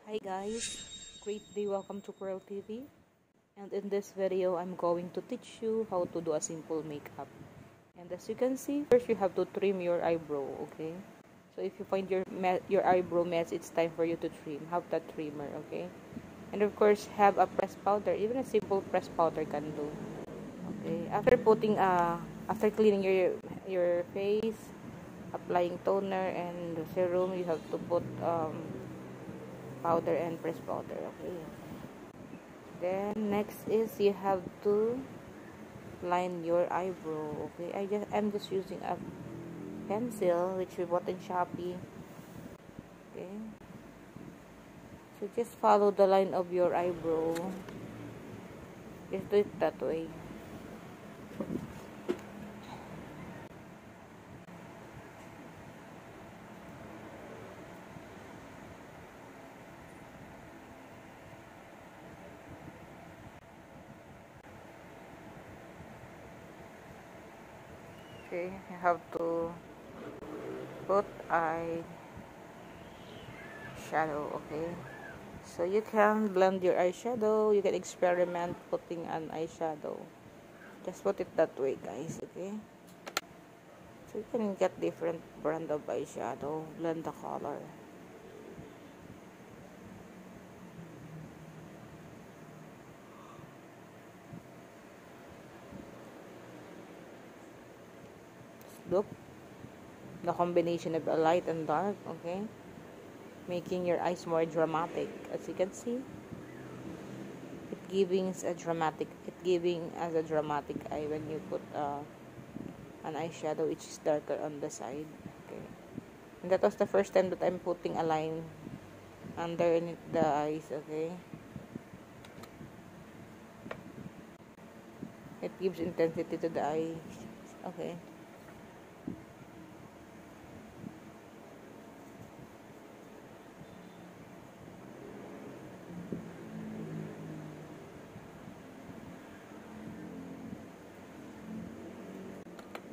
Hi guys, great day, welcome to Pearl TV. And in this video, I'm going to teach you how to do a simple makeup. And as you can see, first you have to trim your eyebrow, okay? So if you find your eyebrow mess, it's time for you to trim. Have that trimmer, okay? And of course, have a press powder. Even a simple press powder can do. Okay. After cleaning your face, applying toner and serum, you have to put powder and press powder. Okay. Then next is you have to line your eyebrow. Okay. I'm just using a pencil which we bought in Shopee. Okay. So just follow the line of your eyebrow. Just do it that way. Okay, you have to put eye shadow. Okay, so you can blend your eyeshadow. You can experiment putting an eyeshadow. Just put it that way, guys. Okay, so you can get different brand of eyeshadow, blend the color. Look, the combination of a light and dark. Okay, making your eyes more dramatic. As you can see, it giving as a dramatic eye when you put an eyeshadow which is darker on the side. Okay, and that was the first time that I'm putting a line underneath the eyes. Okay, it gives intensity to the eyes. Okay,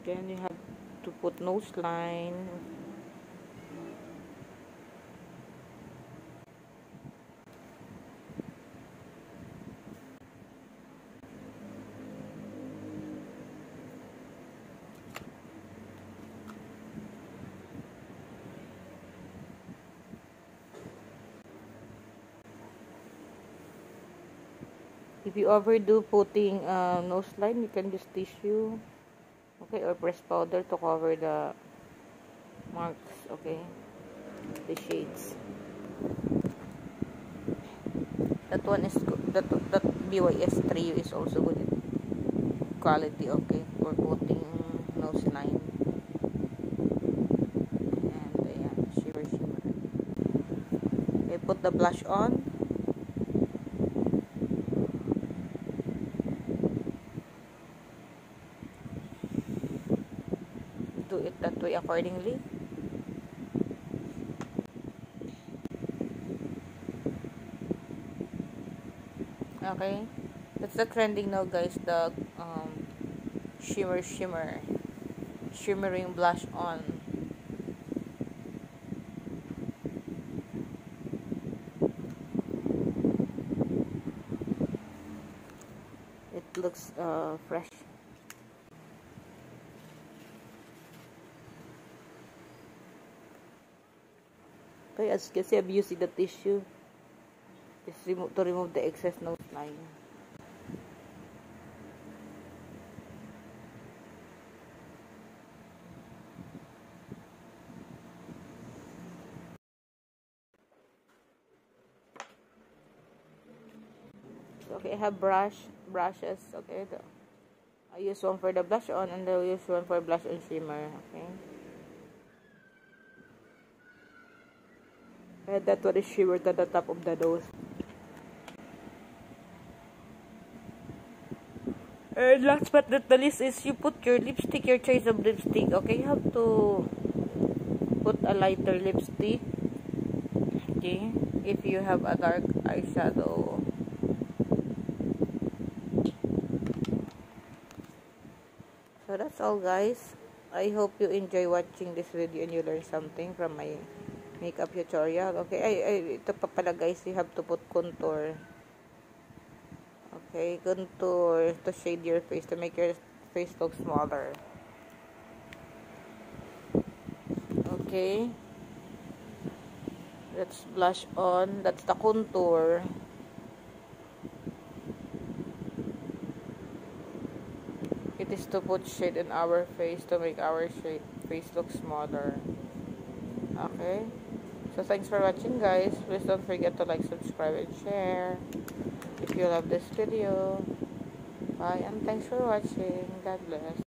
then you have to put nose line. If you overdo putting nose line, you can use tissue, okay, or press powder to cover the marks, okay, the shades. That one is good. That BYS 3 is also good quality, okay, for putting nose line. And yeah, shimmer. Okay, put the blush on. Do it that way accordingly. Okay, that's the trending now, guys. The shimmering blush on. It looks fresh. Okay, as you can see, I'm using the tissue just to remove the excess nose line. Okay, I have brushes. Okay, I use one for the blush on and I use one for blush on shimmer. Okay, and that one is shimmer to the top of the nose. And last but not the least is you put your lipstick, your choice of lipstick. Okay, you have to put a lighter lipstick. Okay, if you have a dark eyeshadow. So that's all, guys. I hope you enjoy watching this video and you learn something from my makeup tutorial. Okay, ay, ito pa pala guys, you have to put contour. Okay, contour to shade your face, to make your face look smaller. Okay, let's blush on. That's the contour. It is to put shade in our face to make our face look smaller. Okay, so thanks for watching guys. Please don't forget to like, subscribe, and share if you love this video. Bye, and thanks for watching. God bless.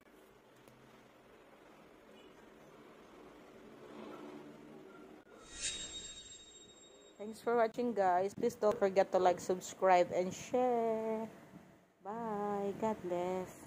Thanks for watching guys. Please don't forget to like, subscribe, and share. Bye. God bless.